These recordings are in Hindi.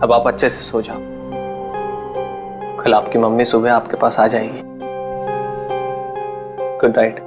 अब आप अच्छे से सो जाओ। कल आपकी मम्मी सुबह आपके पास आ जाएगी। Good night.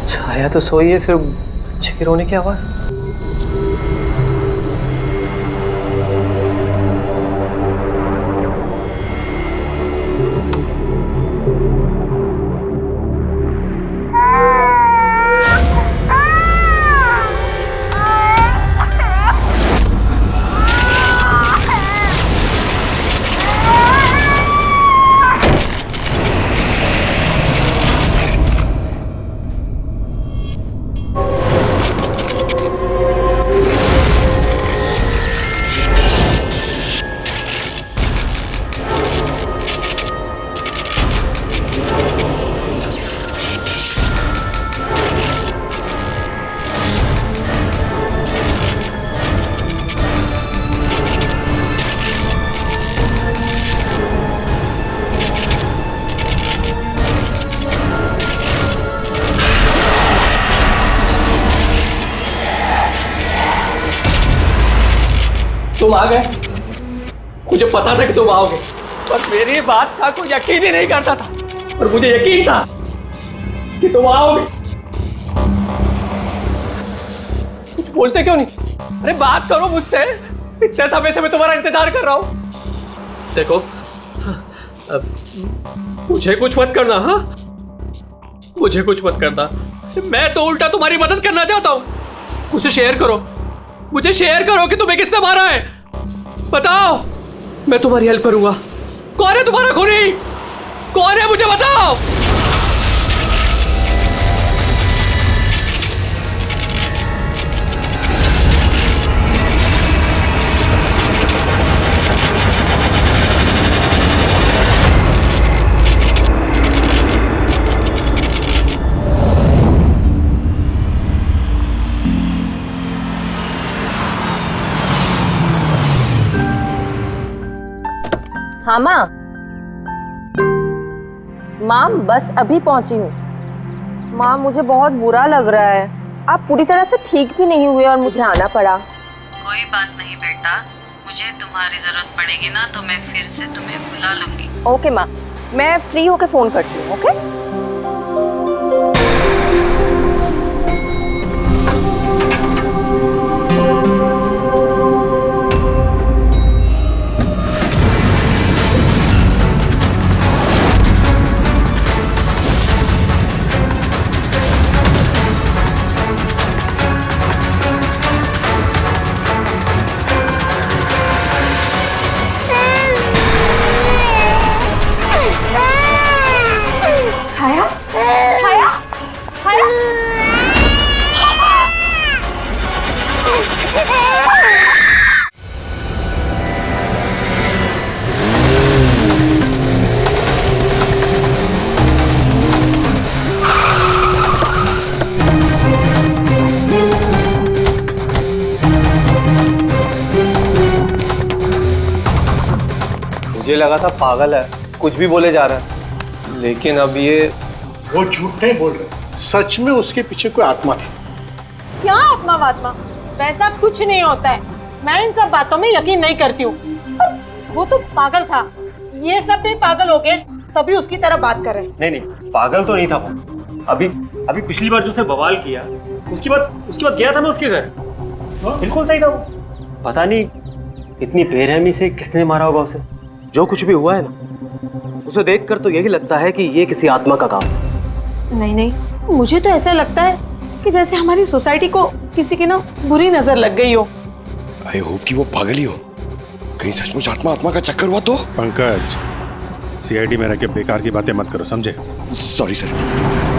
छाया तो सोई है, फिर बच्चे के रोने की आवाज। तुम आ गए, मुझे पता था कि तुम आओगे, पर मेरी बात का कोई यकीन ही नहीं करता था, और मुझे यकीन था कि तुम आओगे। कुछ बोलते क्यों नहीं? अरे बात करो मुझसे, इतने समय से मैं तुम्हारा इंतजार कर रहा हूं। देखो, मुझे कुछ मत करना। हाँ, मुझे कुछ मत करना, मैं तो उल्टा तुम्हारी मदद करना चाहता हूं। मुझे शेयर करो, मुझे शेयर करो कि तुम्हें किसने मारा है, बताओ, मैं तुम्हारी हेल्प करूंगा। कौन है तुम्हारा खूनी? कौन है, मुझे बताओ। हाँ माँ, माँ बस अभी पहुंची हूँ। माँ मुझे बहुत बुरा लग रहा है, आप पूरी तरह से ठीक भी नहीं हुए और मुझे आना पड़ा। कोई बात नहीं बेटा, मुझे तुम्हारी जरूरत पड़ेगी ना तो मैं फिर से तुम्हें बुला लूंगी। ओके माँ, मैं फ्री होके फोन करती हूँ। ओके। मुझे लगा था पागल है, कुछ भी बोले जा रहा है, लेकिन अब ये वो झूठ नहीं बोल रहे, सच में उसके पीछे कोई आत्मा थी। क्या आत्मा वात्मा, वैसा कुछ नहीं होता है। मैं इन सब बातों में यकीन नहीं करती हूँ। वो तो पागल था, ये सब भी पागल हो गए तभी उसकी तरह बात कर रहे हैं। नहीं नहीं, पागल तो नहीं था वो। अभी पिछली बार जो उसने बवाल किया, उसके बाद गया था मैं उसके घर, बिल्कुल सही था वो। पता नहीं इतनी बेरहमी से किसने मारा होगा उसे। जो कुछ भी हुआ है ना, उसे देखकर तो यही लगता है कि ये किसी आत्मा का काम है। नहीं नहीं, मुझे तो ऐसा लगता है कि जैसे हमारी सोसाइटी को किसी की ना बुरी नजर लग गई हो। आई होप कि वो पागल ही हो, कहीं सचमुच आत्मा का चक्कर हुआ तो। पंकज, सीआईडी में रह के बेकार की बातें मत करो, समझे? Sorry sir.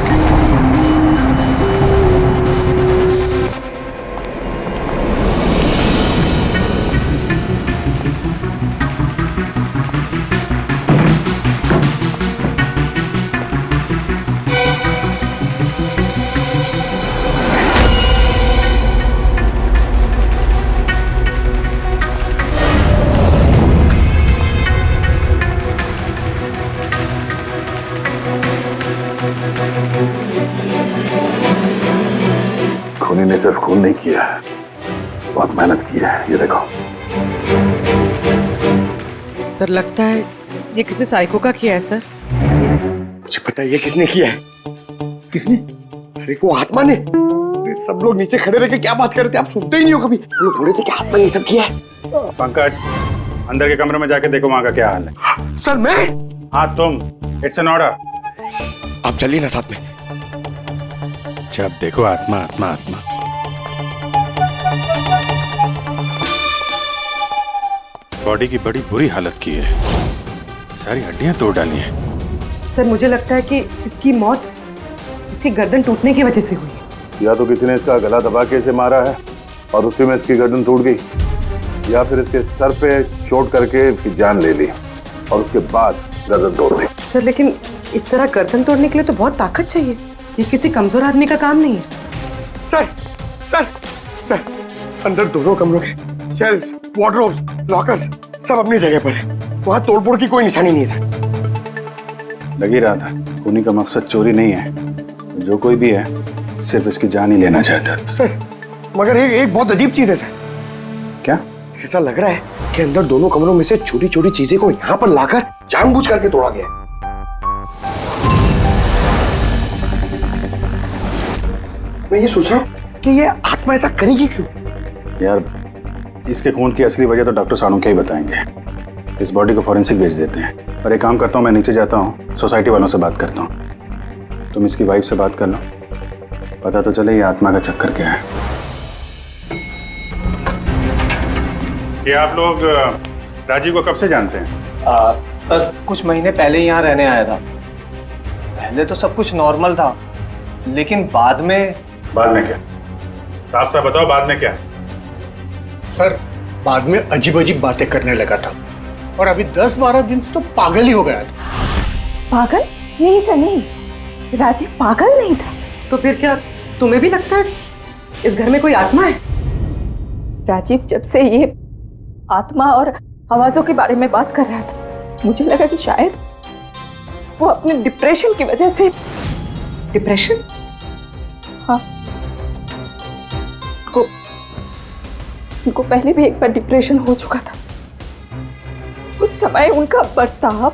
खूनी ने सिर्फ खून नहीं किया, बहुत मेहनत की है। ये देखो। सर लगता है ये किसी साइको का किया है सर। मुझे पता है ये किसने किया है। किसने? अरे वो आत्मा ने। अरे सब लोग नीचे खड़े रह के क्या बात कर रहे थे, आप सुनते ही नहीं हो कभी। वो लोग बोल रहे थे कि आत्मा ने ये सब किया है। पंकज, अंदर के कमरे में जाके देखो वहां का क्या हाल है। सर मैं? हाँ तुम, इट्स एन ऑर्डर। आप चलिए ना साथ में। जब देखो आत्मा आत्मा आत्मा। बॉडी की बड़ी बुरी हालत की है, सारी हड्डियां तोड़ डाली हैं। सर मुझे लगता है कि इसकी मौत इसकी गर्दन टूटने की वजह से हुई है। या तो किसी ने इसका गला दबा के इसे मारा है और उसी में इसकी गर्दन टूट गई, या फिर इसके सर पे चोट करके इसकी जान ले ली और उसके बाद गर्दन तोड़ दी। सर लेकिन इस तरह गर्दन तोड़ने के लिए तो बहुत ताकत चाहिए, ये किसी कमजोर आदमी का काम नहीं है। सर सर सर, अंदर दोनों कमरों के सेल्स, वार्डरोब्स, लॉकर्स सब अपनी जगह पर है। वहां तोड़फोड़ की कोई निशानी नहीं है सर। लग ही रहा था, खूनी का मकसद चोरी नहीं है, जो कोई भी है सिर्फ इसकी जान ही लेना चाहता है। सर मगर एक बहुत अजीब चीज है सर। क्या? ऐसा लग रहा है कि अंदर दोनों कमरों में से छोटी छोटी चीजें को यहाँ पर लाकर जानबूझ करके तोड़ा गया है। मैं ये सोच रहा हूँ कि ये आत्मा ऐसा करेगी क्यों? यार इसके खून की असली वजह तो डॉक्टर सानू के ही बताएंगे। इस बॉडी को फॉरेंसिक भेज देते हैं। और एक काम करता हूँ, मैं नीचे जाता हूँ, सोसाइटी वालों से बात करता हूँ। तुम इसकी वाइफ से बात कर लो, पता तो चले ये आत्मा का चक्कर क्या है। ये आप लोग राजीव को कब से जानते हैं? सर कुछ महीने पहले ही यहाँ रहने आया था। पहले तो सब कुछ नॉर्मल था, लेकिन बाद में क्या? साफ साफ बताओ, बाद में क्या? सर बाद में अजीब अजीब बातें करने लगा था और अभी 10-12 दिन से तो पागल ही हो गया था। पागल नहीं सर, नहीं, राजीव पागल नहीं था। तो फिर क्या तुम्हें भी लगता है इस घर में कोई आत्मा है? राजीव जब से ये आत्मा और आवाजों के बारे में बात कर रहा था, मुझे लगा कि शायद वो अपने डिप्रेशन की वजह से। डिप्रेशन? हाँ, उनको पहले भी एक बार डिप्रेशन हो चुका था। उस समय उनका बर्ताव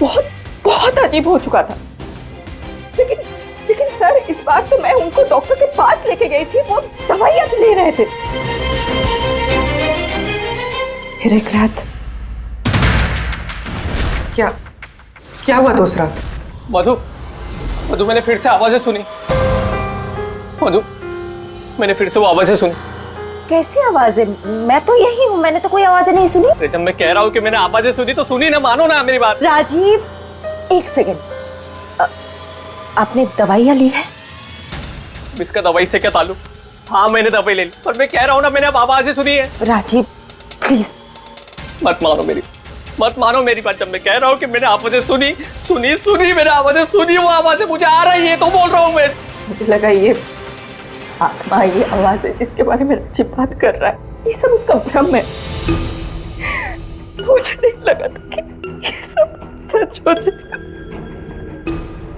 बहुत बहुत अजीब हो चुका था। लेकिन सर इस बार तो मैं उनको डॉक्टर के पास लेके गई थी, वो दवाइयां भी ले रहे थे। फिर एक रात क्या हुआ दोस्त रात? मधु मैंने फिर से आवाजें सुनी। मधु मैंने फिर से वो आवाजें सुनी। कैसी आवाजें? मैं तो यही हूँ, मैंने तो कोई आवाजें नहीं सुनी। अरे जब मैं कह रहा हूँ कि मैंने आवाजें सुनी तो सुनी ना, मानो ना मेरी बात। राजीव एक सेकेंड, आपने दवाइयाँ ली है? इसका दवाई से क्या ताल्लुक? हाँ मैंने दवाई ले ली, पर मैं कह रहा हूँ ना मैंने अब आवाजें सुनी है। राजीव प्लीज मत मानो मेरी बात। जब मैं कह रहा हूँ कि मैंने आवाजें सुनी मैंने आवाजें सुनी, वो आवाजें मुझे आ रही है तो बोल रहा हूँ मैं। मुझे लगा ये आत्मा, ये आवाज है जिसके बारे में राजीव बात कर रहा है, ये सब उसका भ्रम है। मुझे नहीं लगा था कि सच हो जाएगा।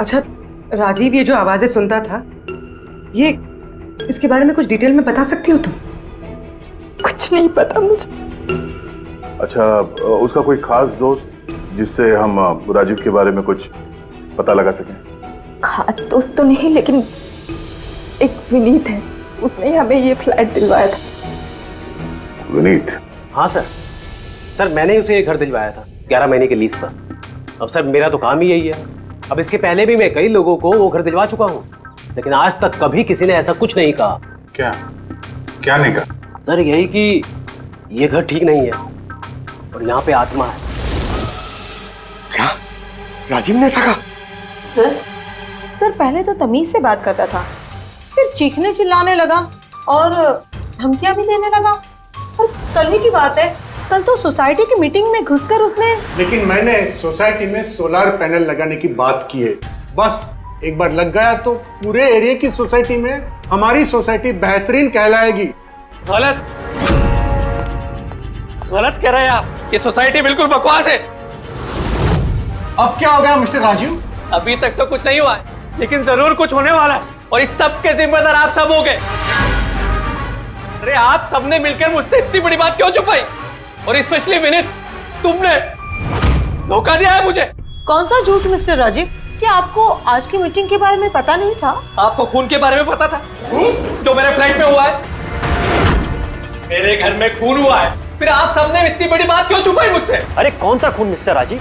अच्छा राजीव, ये जो आवाजें सुनता था, ये इसके बारे में कुछ डिटेल में बता सकती हो तुम? कुछ नहीं पता मुझे। अच्छा, उसका कोई खास दोस्त जिससे हम राजीव के बारे में कुछ पता लगा सकें? खास दोस्त तो नहीं, लेकिन एक विनीत है, उसने ही हमें ये फ्लैट दिलवाया था। विनीत? हाँ सर, मैंने उसे ये घर दिलवाया था 11 महीने के लीज पर। अब सर मेरा तो काम ही यही है। अब इसके पहले भी मैं कई लोगों को वो घर दिलवा चुका हूँ, लेकिन आज तक कभी किसी ने ऐसा कुछ नहीं कहा। क्या नहीं कहा? सर यही कि ये घर ठीक नहीं है और यहाँ पे आत्मा है। क्या राजीव ने ऐसा कहा? सर पहले तो तमीज से बात करता था, फिर चीखने चिल्लाने लगा और धमकियां भी देने लगा। और कल ही की बात है, कल तो सोसाइटी की मीटिंग में घुसकर उसने। लेकिन मैंने सोसाइटी में सोलर पैनल लगाने की बात की है। बस एक बार लग गया तो पूरे एरिया की सोसाइटी में हमारी सोसाइटी बेहतरीन कहलाएगी। गलत कह रहे हैं आप। ये सोसाइटी बिल्कुल बकवास है। अब क्या हो गया मिस्टर राजीव? अभी तक तो कुछ नहीं हुआ है, लेकिन जरूर कुछ होने वाला है, और इस सब के जिम्मेदार आप सब हो गए। अरे आप सबने मिलकर मुझसे इतनी बड़ी बात क्यों छुपाई? और स्पेशली विनीत, तुमने धोखा दिया है मुझे। कौन सा झूठ मिस्टर राजीव? क्या आपको आज की मीटिंग के बारे में पता नहीं था? आपको खून के बारे में पता था जो मेरे फ्लैट में हुआ है? मेरे घर में खून हुआ है, फिर आप सबने इतनी बड़ी बात क्यों छुपाई मुझसे? अरे कौन सा खून मिस्टर राजीव?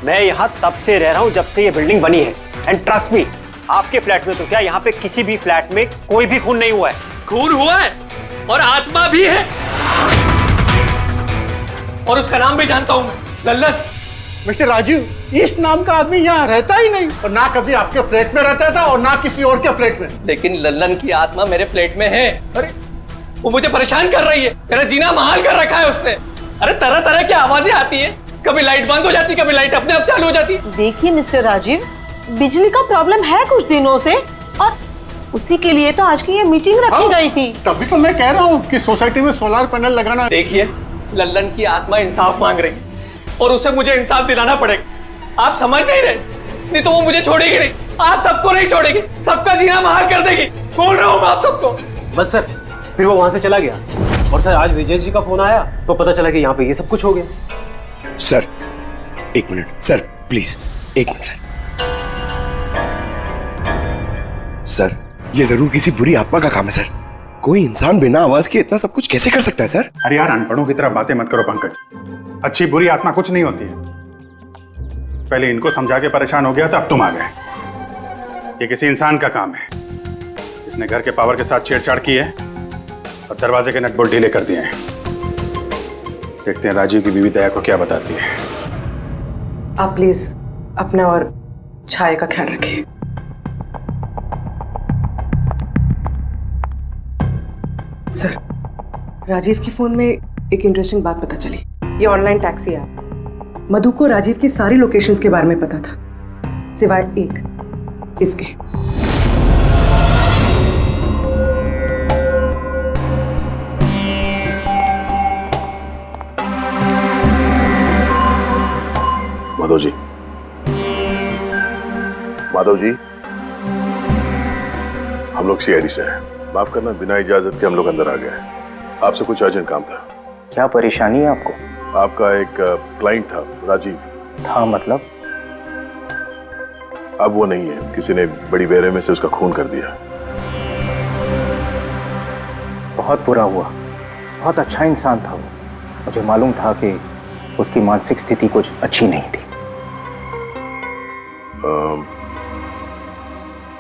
मैं यहाँ तब से रह रहा हूँ जब से ये बिल्डिंग बनी है, एंड ट्रस्ट मी, आपके फ्लैट में तो क्या, यहाँ पे किसी भी फ्लैट में कोई भी खून नहीं हुआ है। खून हुआ है और आत्मा भी है, और उसका नाम भी जानता हूं मैं, लल्लन। मिस्टर राजीव, इस नाम का आदमी यहाँ रहता ही नहीं, और ना कभी आपके फ्लैट में रहता था और ना किसी और के फ्लैट में। लेकिन लल्लन की आत्मा मेरे फ्लैट में है। अरे वो मुझे परेशान कर रही है, मेरा जीना महाल कर रखा है उसने। अरे तरह तरह की आवाजें आती है, कभी लाइट बंद हो जाती, कभी लाइट अपने आप चालू हो जाती। देखिए मिस्टर राजीव, बिजली का प्रॉब्लम है कुछ दिनों से, और उसी के लिए तो आज की ये मीटिंग रखी गई थी। तभी तो मैं कह रहा हूँ कि सोसाइटी में सोलर पैनल लगाना। देखिए, लल्लन की आत्मा इंसाफ मांग रही है और उसे मुझे इंसाफ दिलाना पड़ेगा। आप समझ नहीं रहे, नहीं तो वो मुझे छोड़ेगी नहीं, आप सबको नहीं छोड़ेगी, सबका जीना महाल कर देगी। बोल रहा हूँ मैं आप सबको। बस सर, फिर वो वहां से चला गया, और सर आज विजय जी का फोन आया तो पता चला कि यहाँ पे ये सब कुछ हो गया। सर एक मिनट सर, प्लीज एक मिनट सर। सर ये जरूर किसी बुरी आत्मा का काम है सर। कोई इंसान बिना आवाज के इतना सब कुछ कैसे कर सकता है सर? अरे यार, अनपढ़ों की तरह बातें मत करो पंकज। अच्छी बुरी आत्मा कुछ नहीं होती है। पहले इनको समझा के परेशान हो गया था, अब तुम आ गए। ये किसी इंसान का काम है, इसने घर के पावर के साथ छेड़छाड़ की है और दरवाजे के नट बोल्ट ढीले कर दिए हैं। देखते हैं राजीव की बीवी दया को क्या बताती है। आप प्लीज अपना और छाया का ख्याल रखिए। सर, राजीव के फोन में एक इंटरेस्टिंग बात पता चली। ये ऑनलाइन टैक्सी ऐप, मधु को राजीव की सारी लोकेशंस के बारे में पता था, सिवाय एक, इसके। माधव जी, हम लोग सीआईडी से हैं। माफ करना, बिना इजाजत के हम लोग अंदर आ गए। आपसे कुछ अर्जेंट काम था। क्या परेशानी है आपको? आपका एक क्लाइंट था, राजीव। था मतलब? अब वो नहीं है, किसी ने बड़ी बेरहमी से उसका खून कर दिया। बहुत बुरा हुआ। बहुत अच्छा इंसान था वो। मुझे मालूम था कि उसकी मानसिक स्थिति कुछ अच्छी नहीं थी।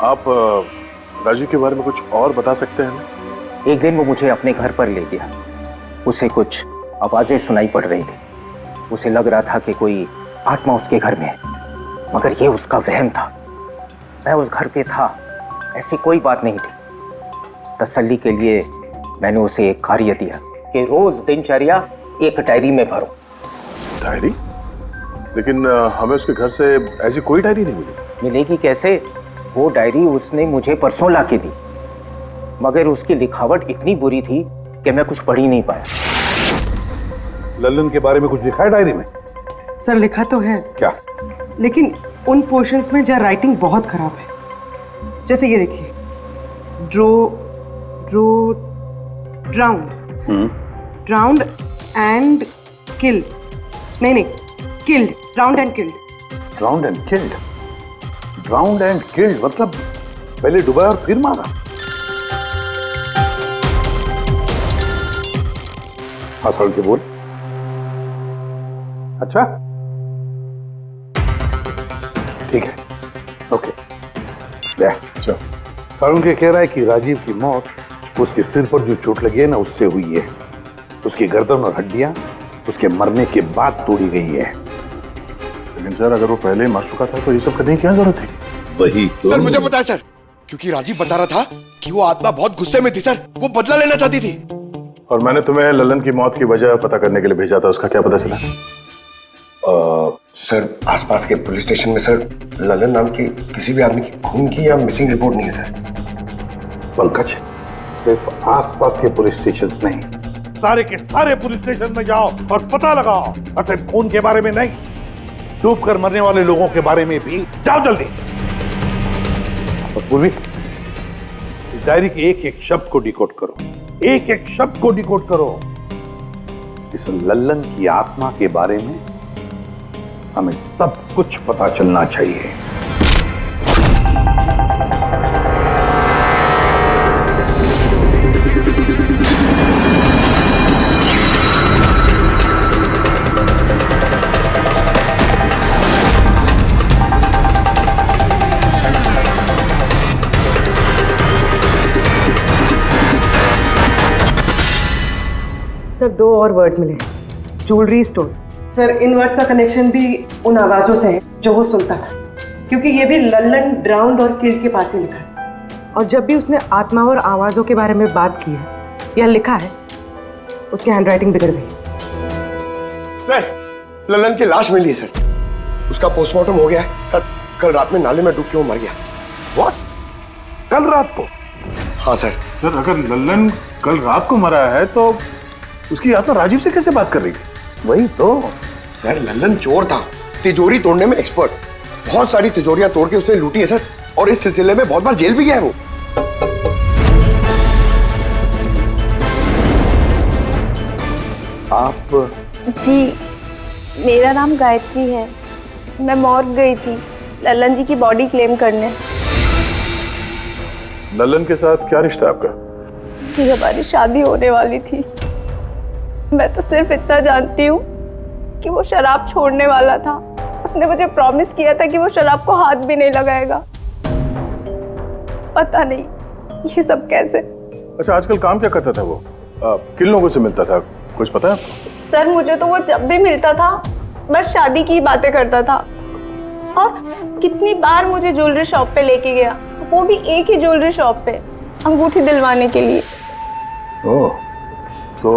आप राजीव के बारे में कुछ और बता सकते हैं? एक दिन वो मुझे अपने घर पर ले गया। उसे कुछ आवाजें सुनाई पड़ रही थी। उसे लग रहा था कि कोई आत्मा उसके घर में है, मगर ये उसका वहम था। मैं उस घर पे था, ऐसी कोई बात नहीं थी। तसल्ली के लिए मैंने उसे एक कार्य दिया कि रोज दिनचर्या एक डायरी में भरो। डायरी? लेकिन हमें उसके घर से ऐसी कोई डायरी नहीं मिली। मिलेगी कैसे? वो डायरी उसने मुझे परसों ला के दी, मगर उसकी लिखावट इतनी बुरी थी कि मैं कुछ पढ़ ही नहीं पाया। लल्लन के बारे में कुछ लिखा है डायरी में? सर लिखा तो है। क्या? लेकिन उन पोर्शंस में जहाँ राइटिंग बहुत खराब है, जैसे ये देखिए, ड्राउंड एंड किल्ड, नहीं killed, drowned and killed. Drowned and killed, drowned and killed मतलब पहले डुबाया और फिर मारा। हाथ खोल के बोल। अच्छा ठीक है, ओके। अच्छा, सारुण के कह रहा है कि राजीव की मौत उसके सिर पर जो चोट लगी है ना, उससे हुई है। उसकी गर्दन और हड्डियां उसके मरने के बाद तोड़ी गई है। लेकिन सर अगर वो पहले ही मर चुका था तो ये सब करने की क्या जरूरत थी? वही तो सर मुझे पता है सर, क्योंकि राजीव बता रहा था कि वो आत्मा बहुत गुस्से में थी सर, वो बदला लेना चाहती थी। और मैंने तुम्हें ललन की मौत की वजह पता करने के लिए भेजा था, उसका क्या पता चला? सर आसपास के पुलिस स्टेशन में सर ललन नाम के किसी भी आदमी की खून की या मिसिंग रिपोर्ट नहीं है सर। पंकज, सिर्फ आसपास के पुलिस स्टेशन नहीं, सारे के सारे पुलिस स्टेशन में जाओ और पता लगाओ। और सिर्फ खून के बारे में नहीं, डूब कर मरने वाले लोगों के बारे में भी जाओ जल्दी। और पूर्वी, इस डायरी के एक एक शब्द को डिकोड करो, एक एक शब्द को डिकोड करो। इस लल्लन की आत्मा के बारे में हमें सब कुछ पता चलना चाहिए। सर 2 और वर्ड्स मिले, ज्वेलरी स्टोर। सर इन वर्ड्स का कनेक्शन भी उन आवाज़ों से है जो वो सुनता था, क्योंकि ये भी लल्लन ड्राउंड और किल्ड के पास ही लिखा है। और जब भी उसने आत्मा और आवाज़ों के बारे में बात की है या लिखा है, उसकी हैंडराइटिंग बिगड़ गई। सर ललन की लाश मिली है सर, उसका पोस्टमार्टम हो गया है सर। कल रात में नाले में डूब के वो मर गया। व्हाट? कल रात को? हाँ सर। सर अगर ललन कल रात को मरा है तो उसकी आत्मा राजीव से कैसे बात कर रही थी? वही तो सर, लल्लन चोर था, तिजोरी तोड़ने में एक्सपर्ट। बहुत सारी तिजोरियां तोड़ के उसने लूटी है सर, और इस सिलसिले में बहुत बार जेल भी गया है वो। आप? जी मेरा नाम गायत्री है, मैं मौत गई थी लल्लन जी की बॉडी क्लेम करने। ललन के साथ क्या रिश्ता है आपका? जी हमारी शादी होने वाली थी। मैं तो सिर्फ इतना जानती हूँ कि वो शराब छोड़ने वाला था। उसने मुझे प्रॉमिस किया था कि वो शराब को हाथ भी नहीं लगाएगा। पता नहीं ये सब कैसे। अच्छा आजकल काम क्या करता था वो? किन लोगों से मिलता था, कुछ पता है आपको? सर मुझे तो वो जब भी मिलता था बस शादी की बातें करता था, और कितनी बार मुझे ज्वेलरी शॉप पे लेके गया, वो भी एक ही ज्वेलरी शॉप पे, अंगूठी दिलवाने के लिए। ओह, तो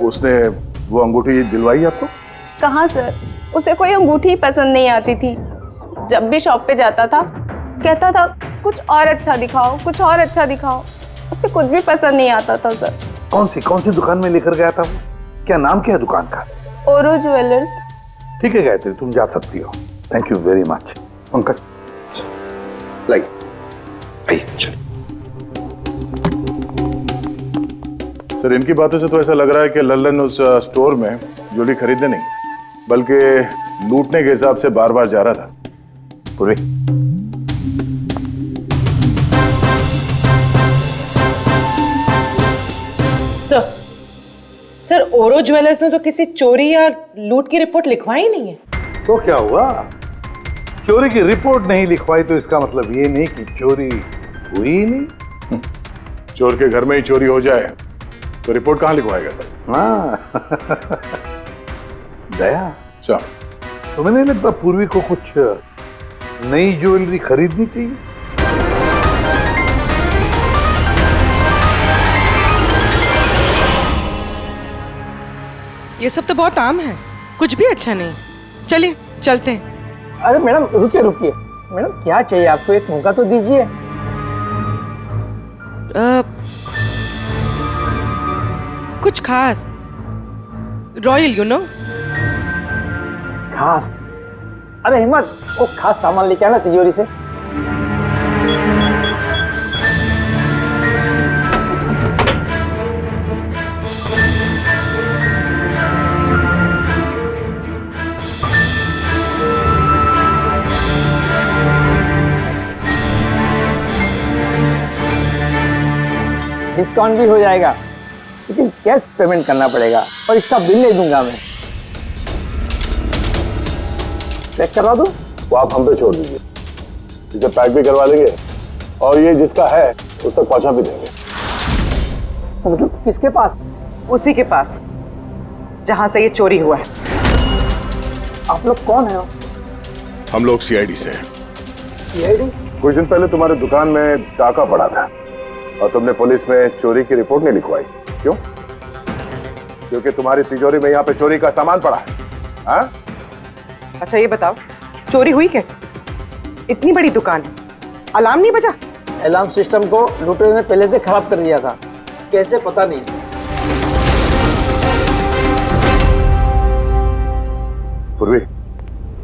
उसने वो अंगूठी दिलवाई आपको? कहाँ सर, उसे कोई अंगूठी पसंद नहीं आती थी। जब भी शॉप पे जाता था कहता था कुछ और अच्छा दिखाओ, कुछ और अच्छा दिखाओ। उसे कुछ भी पसंद नहीं आता था सर। कौन सी दुकान में लेकर गया था वो? क्या नाम क्या है दुकान का? ओरो ज्वेलर्स। ठीक है गायत्री, तुम जा सकती हो। Thank you very much. Pankaj like चलो। सर इनकी बातों से तो ऐसा लग रहा है कि लल्लन उस स्टोर में ज्वेलरी खरीदने नहीं बल्कि लूटने के हिसाब से बार बार जा रहा था। पूरी सर ओरो ज्वेलर्स ने तो किसी चोरी या लूट की रिपोर्ट लिखवाई नहीं है। तो क्या हुआ? चोरी की रिपोर्ट नहीं लिखवाई तो इसका मतलब ये नहीं कि चोरी हुई ही नहीं। चोर के घर में ही चोरी हो जाए तो रिपोर्ट कहाँ लिखवाएगा सर? हाँ दया, अच्छा तुम्हें नहीं लगता पूर्वी को कुछ नई ज्वेलरी खरीदनी चाहिए? ये सब तो बहुत आम है, कुछ भी अच्छा नहीं। चलिए चलते हैं। अरे मैडम रुकिए रुकिए, मैडम क्या चाहिए आपको, एक मौका तो दीजिए। कुछ खास, रॉयल यू नो। खास? अरे हिम्मत, वो खास सामान लेके आना तिजोरी से। डिस्काउंट भी हो जाएगा, लेकिन कैश पेमेंट करना पड़ेगा और इसका बिल नहीं दूंगा मैं। चेक करवा दूं? वो आप हम पे छोड़ दीजिए, इसे पैक भी करवा देंगे और ये जिसका है उस तक पहुंचा भी देंगे। मतलब किसके पास? उसी के पास जहां से ये चोरी हुआ है। आप लोग कौन है? हम लोग सीआईडी से हैं। सीआईडी? कुछ दिन पहले तुम्हारी दुकान में डाका पड़ा था और तुमने पुलिस में चोरी की रिपोर्ट नहीं लिखवाई, क्यों? क्योंकि तुम्हारी तिजोरी में यहाँ पे चोरी का सामान पड़ा है। हाँ? अच्छा ये बताओ, चोरी हुई कैसे? इतनी बड़ी दुकान है, अलार्म नहीं बजा? अलार्म सिस्टम को लुटेरे ने पहले से खराब कर दिया था, कैसे पता नहीं। पूर्वी,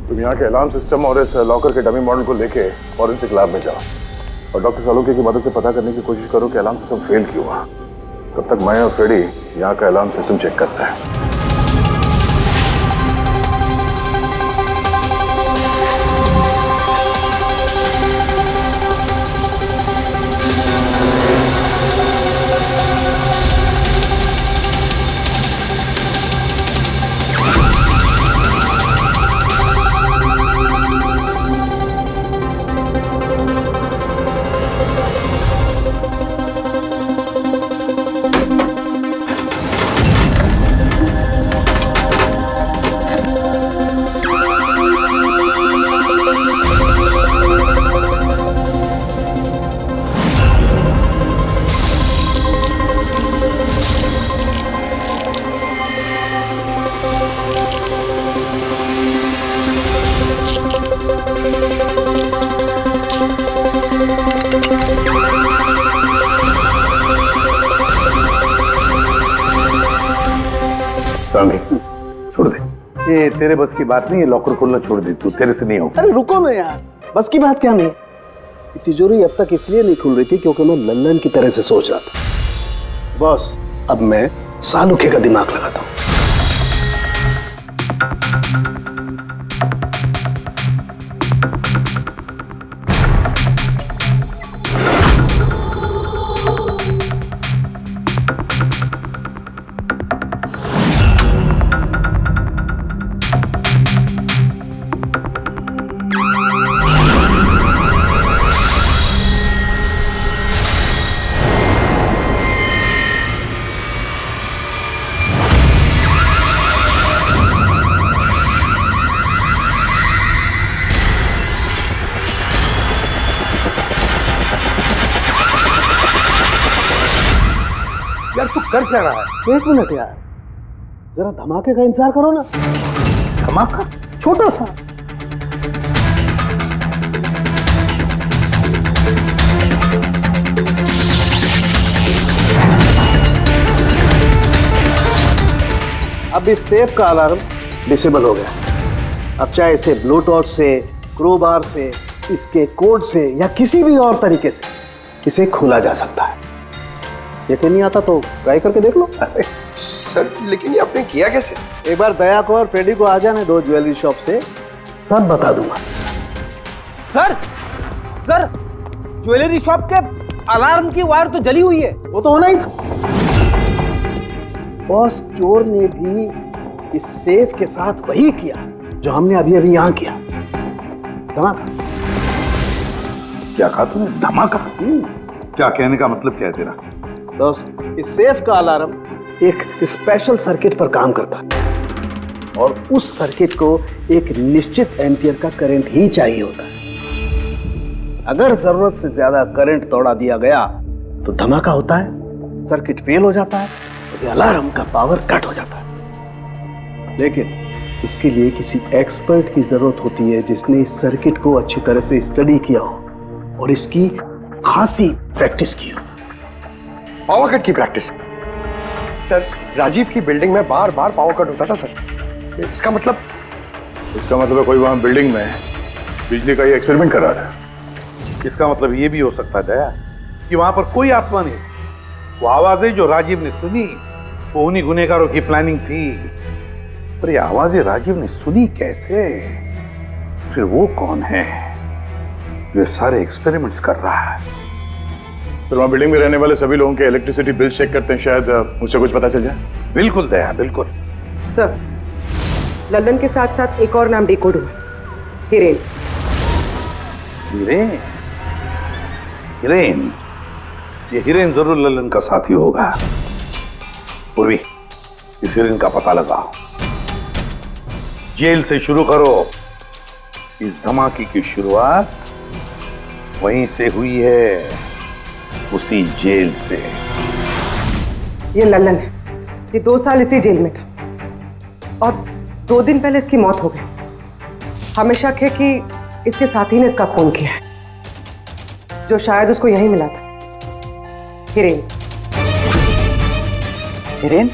तुम यहाँ के अलार्म सिस्टम और इस लॉकर के डमी मॉडल को लेके फॉरेंसिक लैब में जाओ और डॉक्टर सालुके की मदद से पता करने की कोशिश करो कि अलार्म सिस्टम फेल क्यों हुआ। तब तक मैं और फ्रेडी यहाँ का अलार्म सिस्टम चेक करते हैं। छोड़ दे, ये तेरे बस की बात नहीं है, लॉकर खोलना छोड़ दे, तू तेरे से नहीं होगा। अरे रुको ना यार, बस की बात क्या नहीं। तिजोरी अब तक इसलिए नहीं खुल रही थी क्योंकि मैं लल्लन की तरह से सोच रहा था। बॉस, अब मैं सालुके का दिमाग लगाता हूँ। यार तू कर क्या रहा है? एक मिनट यार, जरा धमाके का इंतजार करो ना। धमाका? छोटा सा। अब इस सेफ का अलार्म डिसेबल हो गया। अब चाहे इसे ब्लूटूथ से, क्रोबार से, इसके कोड से या किसी भी और तरीके से इसे खोला जा सकता है। यकीन नहीं आता तो ट्राई करके देख लो। सर लेकिन ये आपने किया कैसे? एक बार दया को और फ्रेडी को आ जाने दो ज्वेलरी शॉप से, सब बता दूंगा। सर ज्वेलरी शॉप के अलार्म की वायर तो जली हुई है। वो तो होना ही था। बॉस, चोर ने भी इस सेफ के साथ वही किया जो हमने अभी अभी यहां किया। धमाका। क्या कहा तूने? धमाका? क्या कहने का मतलब क्या है तेरा? दोस्त, इस सेफ का अलार्म एक स्पेशल सर्किट पर काम करता है और उस सर्किट को एक निश्चित एम्पियर का करंट ही चाहिए होता है। अगर जरूरत से ज्यादा करंट तोड़ा दिया गया तो धमाका होता है, सर्किट फेल हो जाता है, तो अलार्म का पावर कट हो जाता है। लेकिन इसके लिए किसी एक्सपर्ट की जरूरत होती है जिसने इस सर्किट को अच्छी तरह से स्टडी किया हो और इसकी खासी प्रैक्टिस की हो। पावर कट की प्रैक्टिस? सर, राजीव की बिल्डिंग में बार बार पावर कट होता था सर। इसका मतलब इसका मतलब है कोई वहां बिल्डिंग में बिजली का ये एक्सपेरिमेंट कर रहा था। इसका मतलब ये भी हो सकता है दया कि वहां पर कोई आत्मा नहीं, वो आवाजें जो राजीव ने सुनी वो उन्हीं गुनहगारों की प्लानिंग थी। पर ये आवाजें राजीव ने सुनी कैसे? फिर वो कौन है जो सारे एक्सपेरिमेंट्स कर रहा है? फिर वहाँ बिल्डिंग में रहने वाले सभी लोगों के इलेक्ट्रिसिटी बिल चेक करते हैं, शायद मुझसे कुछ पता चल जाए। बिल्कुल दया, बिल्कुल। सर, लल्लन के साथ साथ एक और नाम डिकोड हुआ, हिरेन। हिरेन? हिरेन? ये हिरेन जरूर लल्लन का साथी होगा। पूर्वी, इस हिरेन का पता लगाओ। जेल से शुरू करो। इस धमाके की शुरुआत वहीं से हुई है, उसी जेल से। ये लल्लन है, ये 2 साल इसी जेल में था और 2 दिन पहले इसकी मौत हो गई। हमें शक है कि इसके साथी ने इसका खून किया है, जो शायद उसको यहीं मिला था। हिरेन। हिरेन?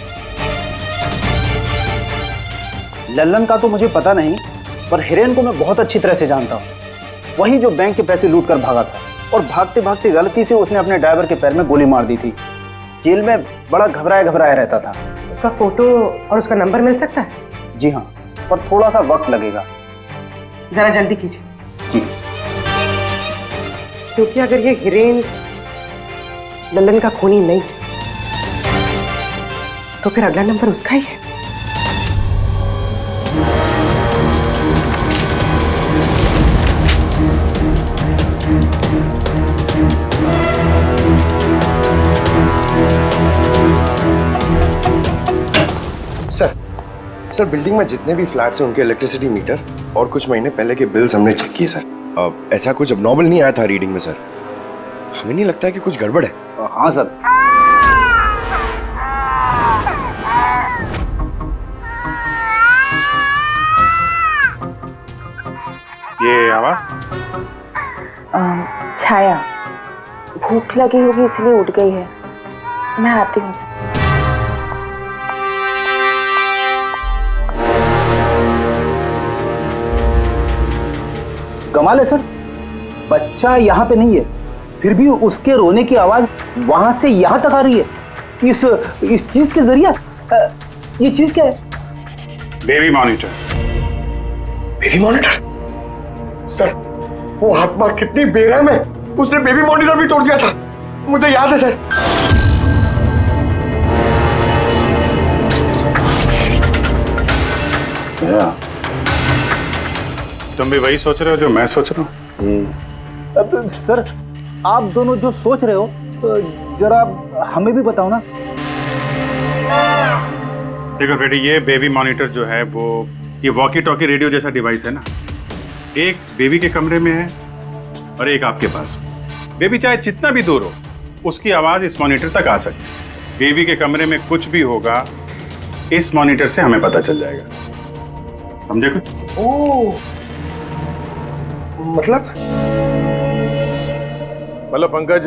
लल्लन का तो मुझे पता नहीं, पर हिरेन को मैं बहुत अच्छी तरह से जानता हूँ। वही जो बैंक के पैसे लूट कर भागा था और भागते भागते गलती से उसने अपने ड्राइवर के पैर में गोली मार दी थी। जेल में बड़ा घबराया घबराया रहता था। उसका फोटो और उसका नंबर मिल सकता है? जी हाँ, पर थोड़ा सा वक्त लगेगा। जरा जल्दी कीजिए। जी। क्योंकि अगर ये हिरेन लल्लन का खूनी नहीं तो फिर अगला नंबर उसका ही है। सर बिल्डिंग में जितने भी फ्लैट्स हैं उनके इलेक्ट्रिसिटी मीटर और कुछ महीने पहले के बिल्स हमने चेक किए सर। ऐसा कुछ अबनॉर्मल नहीं आया था रीडिंग में सर। हमें नहीं लगता है कि कुछ गड़बड़ है। हाँ सर। ये आवाज? छाया, भूख लगी होगी इसलिए उठ गई है। मैं आती हूँ सर। कमाल है सर, बच्चा यहाँ पे नहीं है, फिर भी उसके रोने की आवाज वहां से यहाँ तक आ रही है। इस चीज के जरिए ये चीज क्या है? Baby monitor. Baby monitor? Sir वो आत्मा कितनी बेरहम है, उसने बेबी मॉनिटर भी तोड़ दिया था, मुझे याद है सर। तुम भी वही सोच रहे हो जो मैं सोच रहा हूँ? अब सर, आप दोनों जो सोच रहे हो जरा हमें भी बताओ ना। देखो बेटी, ये बेबी मॉनिटर जो है वो ये वॉकी टॉकी रेडियो जैसा डिवाइस है ना। एक बेबी के कमरे में है और एक आपके पास। बेबी चाहे जितना भी दूर हो उसकी आवाज इस मॉनिटर तक आ सकती है। बेबी के कमरे में कुछ भी होगा इस मॉनिटर से हमें पता चल जाएगा। समझे कुछ? ओह, मतलब पंकज,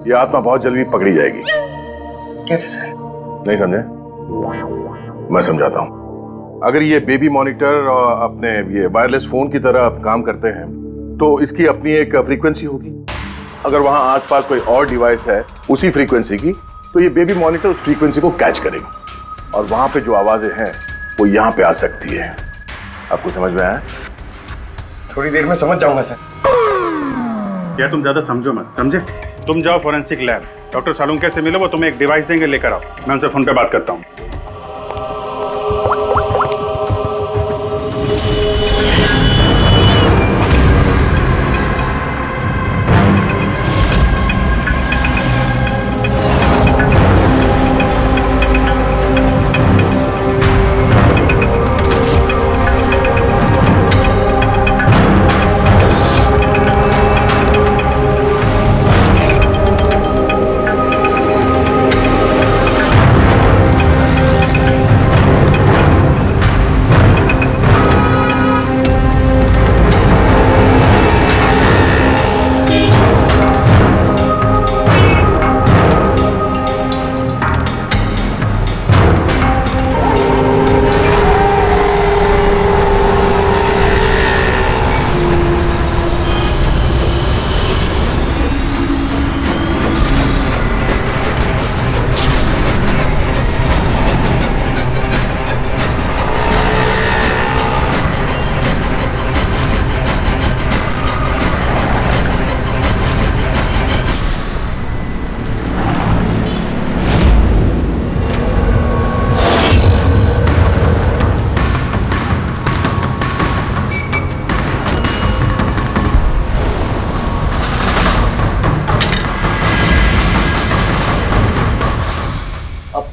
ये आत्मा बहुत जल्दी पकड़ी जाएगी। कैसे सर? नहीं समझे? मैं समझाता हूँ। अगर ये बेबी मॉनिटर अपने ये वायरलेस फोन की तरह काम करते हैं तो इसकी अपनी एक फ्रीक्वेंसी होगी। अगर वहां आसपास कोई और डिवाइस है उसी फ्रीक्वेंसी की, तो ये बेबी मॉनिटर उस फ्रीक्वेंसी को कैच करेगी और वहां पे जो आवाजें हैं वो यहाँ पे आ सकती है। आपको समझ में आया? थोड़ी देर में समझ जाऊंगा सर। क्या तुम ज्यादा समझो मत, समझे? तुम जाओ फॉरेंसिक लैब, डॉक्टर सालुंके से मिलो, वो तुम्हें एक डिवाइस देंगे, लेकर आओ। मैं उनसे फोन पे बात करता हूँ।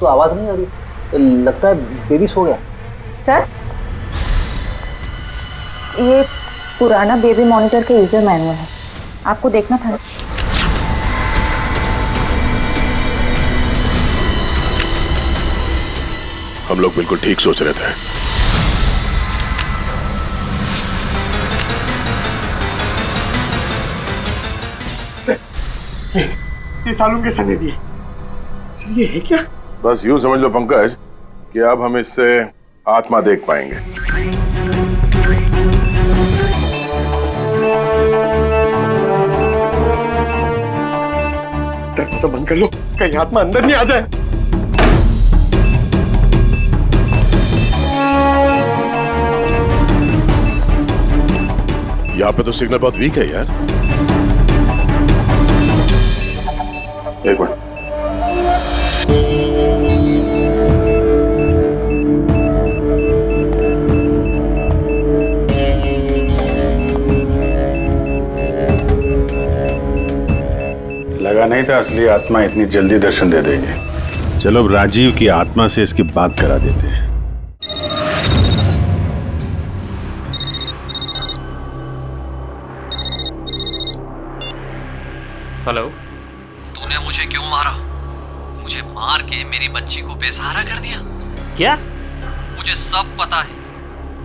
तो आवाज नहीं आ रही, लगता है बेबी सो गया। सर, ये पुराना बेबी मॉनिटर का यूजर मैनुअल है, आपको देखना था। हम लोग बिल्कुल ठीक सोच रहे थे। ये सालून के सर ने दिए। सर ये है क्या? बस यूं समझ लो पंकज कि अब हम इससे आत्मा देख पाएंगे। दरवाजा बंद कर लो, कहीं आत्मा अंदर नहीं आ जाए। यहाँ पे तो सिग्नल बहुत वीक है यार। एक मिनट। लगा नहीं था असली आत्मा इतनी जल्दी दर्शन दे देगी। चलो अब राजीव की आत्मा से इसकी बात करा देते हैं। हेलो। तूने मुझे क्यों मारा? मुझे मार के मेरी बच्ची को बेसहारा कर दिया। क्या? मुझे सब पता है।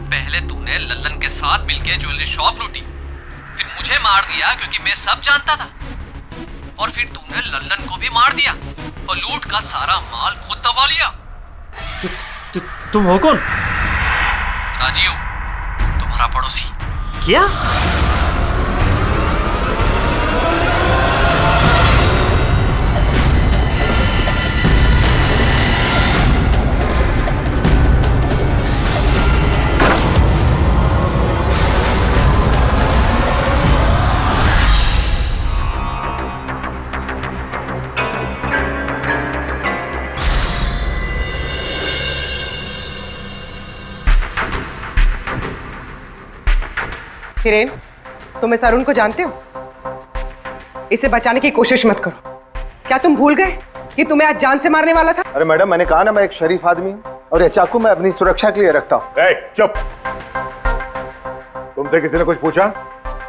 पहले तूने लल्लन के साथ मिलके ज्वेलरी शॉप लूटी, फिर मुझे मार दिया क्योंकि मैं सब जानता था, और फिर तूने लल्लन को भी मार दिया और लूट का सारा माल खुद दबा लिया। तुम हो कौन? राजीव, तुम्हारा पड़ोसी। क्या? हिरेन, तुम इस अरुण को जानते हो? इसे बचाने की कोशिश मत करो। क्या तुम भूल गए कि तुम्हें आज जान से मारने वाला था? अरे मैडम, मैंने कहा ना मैं एक शरीफ आदमी हूँ और ये चाकू मैं अपनी सुरक्षा के लिए रखता हूँ। चुप। तुमसे किसी ने कुछ पूछा?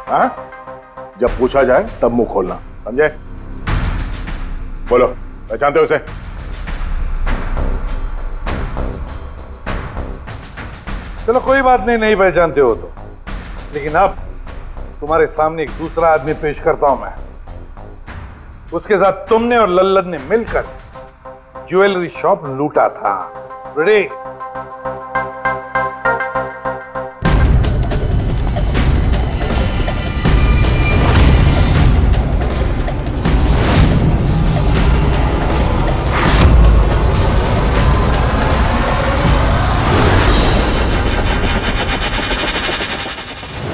हाँ? जब पूछा जाए तब मुंह खोलना, समझे? बोलो, पहचानते हो उसे? चलो कोई बात नहीं, नहीं पहचानते हो तो, लेकिन अब तुम्हारे सामने एक दूसरा आदमी पेश करता हूं मैं। उसके साथ तुमने और लल्लन ने मिलकर ज्वेलरी शॉप लूटा था। रेडी?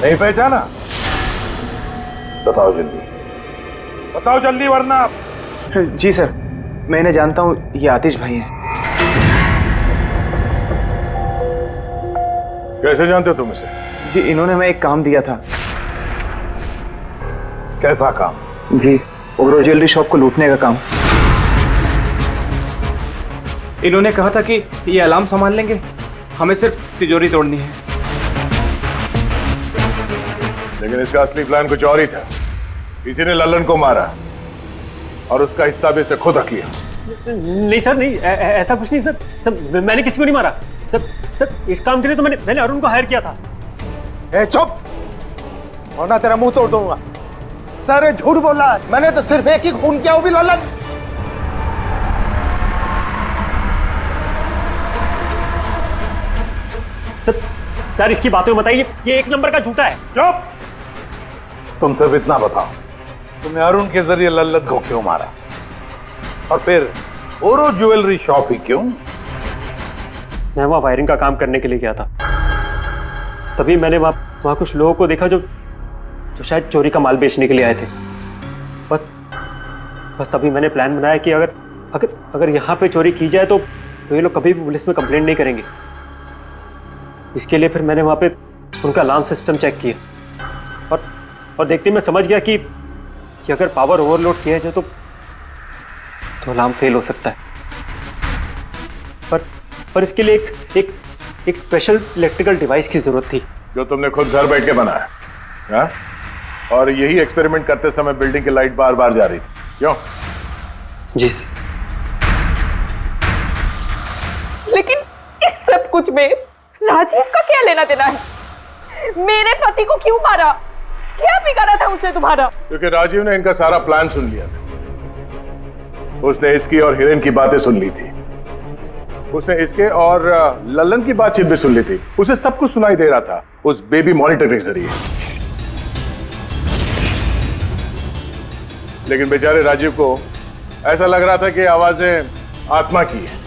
नहीं पहचाना? बताओ जल्दी, बताओ जल्दी, वरना। जी सर, मैं इन्हें जानता हूँ, ये आतिश भाई हैं। कैसे जानते हो तुम इसे? जी, इन्होंने हमें एक काम दिया था। कैसा काम? जी, ओवरऑल ज्वेलरी शॉप को लूटने का काम। इन्होंने कहा था कि ये अलार्म संभाल लेंगे, हमें सिर्फ तिजोरी तोड़नी है। लेकिन इसका असली प्लान कुछ और ही था। किसी ने लल्लन को मारा और उसका हिस्सा भी इसे खुद रख लिया। नहीं सर, नहीं, ऐसा कुछ नहीं सर। सर, मैंने किसी को नहीं मारा। सर, इस काम के लिए तो मैंने अरुण को हायर किया था। चुप, वरना तेरा मुंह तोड़ दूंगा। सर ये झूठ बोल रहा है, मैंने तो सिर्फ एक ही खून किया, वो भी लल्लन। सर, इसकी बातें बताइए, ये एक नंबर का झूठा है। चुप! तुम सिर्फ इतना बताओ, तुमने अरुण के जरिए लल्लन को क्यों मारा, और फिर ओरो ज्वेलरी शॉप ही क्यों? मैं वहां वायरिंग का काम करने के लिए गया था। तभी मैंने वहां कुछ लोगों को देखा जो शायद चोरी का माल बेचने के लिए आए थे। बस तभी मैंने प्लान बनाया कि अगर यहाँ पे चोरी की जाए तो ये लोग कभी भी पुलिस में कंप्लेंट नहीं करेंगे। इसके लिए फिर मैंने वहाँ पे उनका अलार्म सिस्टम चेक किया और देखते मैं समझ गया कि अगर पावर ओवरलोड किया जाए तो अलार्म फेल हो सकता है। पर इसके लिए एक स्पेशल इलेक्ट्रिकल डिवाइस की जरूरत थी जो तुमने खुद घर बैठ के बनाया, हाँ? और यही एक्सपेरिमेंट करते समय बिल्डिंग की लाइट बार बार जा रही थी, क्यों? जी। लेकिन इस सब कुछ में राजीव का क्या लेना देना है? मेरे पति को क्यों मारा? क्या बिगाड़ा था उसने तुम्हारा? क्योंकि राजीव ने इनका सारा प्लान सुन लिया था। उसने इसकी और हिरेन की बातें सुन ली थी। उसने इसके और लल्लन की बातचीत भी सुन ली थी। उसे सब कुछ सुनाई दे रहा था उस बेबी मॉनिटर के जरिए। लेकिन बेचारे राजीव को ऐसा लग रहा था कि आवाजें आत्मा की है।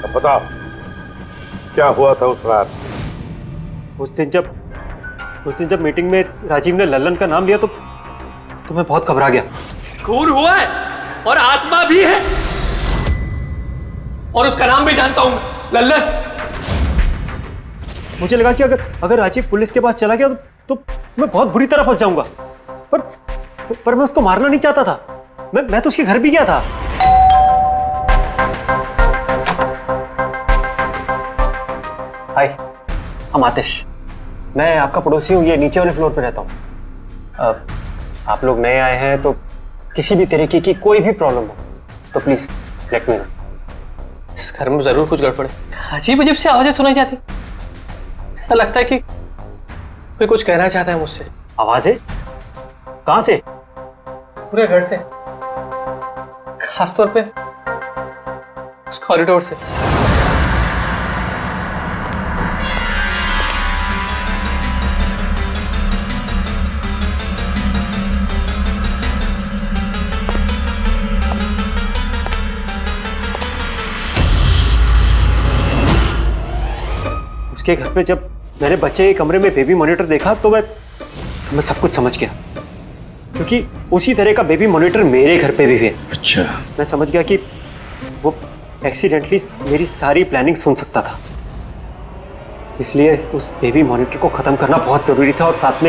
अब बताओ क्या हुआ था उस रात? उस दिन जब मीटिंग में राजीव ने लल्लन का नाम लिया तो मैं बहुत घबरा गया। खून हुआ है और आत्मा भी है और उसका नाम भी जानता हूं, लल्लन। मुझे लगा कि अगर राजीव पुलिस के पास चला गया तो मैं बहुत बुरी तरह फंस जाऊंगा। पर मैं उसको मारना नहीं चाहता था। मैं तो उसके घर भी गया था। हाय, हम आतिश। मैं आपका पड़ोसी हूँ, ये नीचे वाले फ्लोर पे रहता हूँ। आप लोग नए आए हैं तो किसी भी तरीके की कोई भी प्रॉब्लम हो तो प्लीज लेट मी नो। इस घर में जरूर कुछ गड़बड़ है। अजीब अजीब सी आवाजें सुनाई जाती। ऐसा लगता है कि कोई कुछ कहना चाहता है मुझसे। आवाजें? कहां से? पूरे घर से, खासतौर पे उस कॉरिडोर से। उसके घर पे जब मैंने बच्चे के कमरे में बेबी मॉनिटर देखा तो मैं सब कुछ समझ गया, क्योंकि उसी तरह का बेबी मॉनिटर मेरे घर पे भी है। अच्छा। मैं समझ गया कि वो एक्सीडेंटली मेरी सारी प्लानिंग सुन सकता था, इसलिए उस बेबी मॉनिटर को खत्म करना बहुत जरूरी था और साथ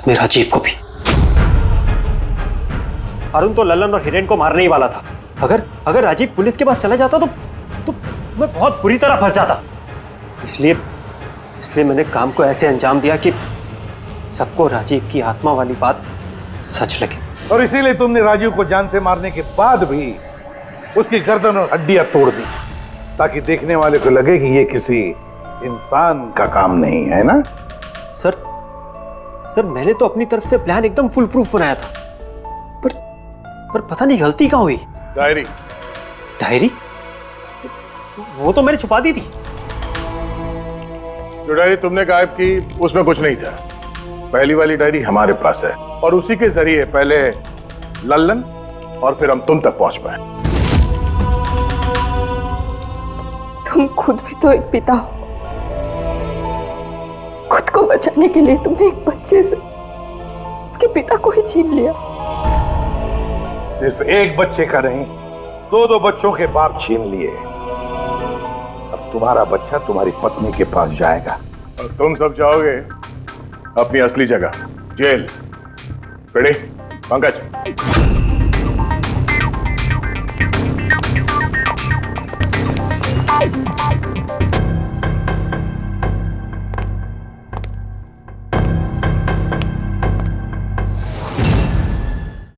में राजीव को भी। अरुण तो लल्लन और हिरेन को मारने ही वाला था। अगर राजीव पुलिस के पास चला जाता तो मैं बहुत बुरी तरह फंस जाता। इसलिए मैंने काम को ऐसे अंजाम दिया कि सबको राजीव की आत्मा वाली बात सच लगे। और इसीलिए तुमने राजीव को जान से मारने के बाद भी उसकी गर्दन और हड्डियां तोड़ दी, ताकि देखने वाले को लगे कि ये किसी इंसान का काम नहीं है ना? सर मैंने तो अपनी तरफ से प्लान एकदम फुल प्रूफ बनाया था, पर पता नहीं गलती कहाँ हुई। डायरी? वो तो मैंने छुपा दी थी। जो डायरी तुमने गायब की उसमें कुछ नहीं था। पहली वाली डायरी हमारे पास है और उसी के जरिए पहले लल्लन और फिर हम तुम तक पहुंच पाए। तुम खुद भी तो एक पिता हो। खुद को बचाने के लिए तुमने एक बच्चे से उसके पिता को ही छीन लिया। सिर्फ एक बच्चे का नहीं, दो बच्चों के बाप छीन लिए। अब तुम्हारा बच्चा तुम्हारी पत्नी के पास जाएगा और तुम सब जाओगे अपनी असली जगह, जेल। रेडी पंकज?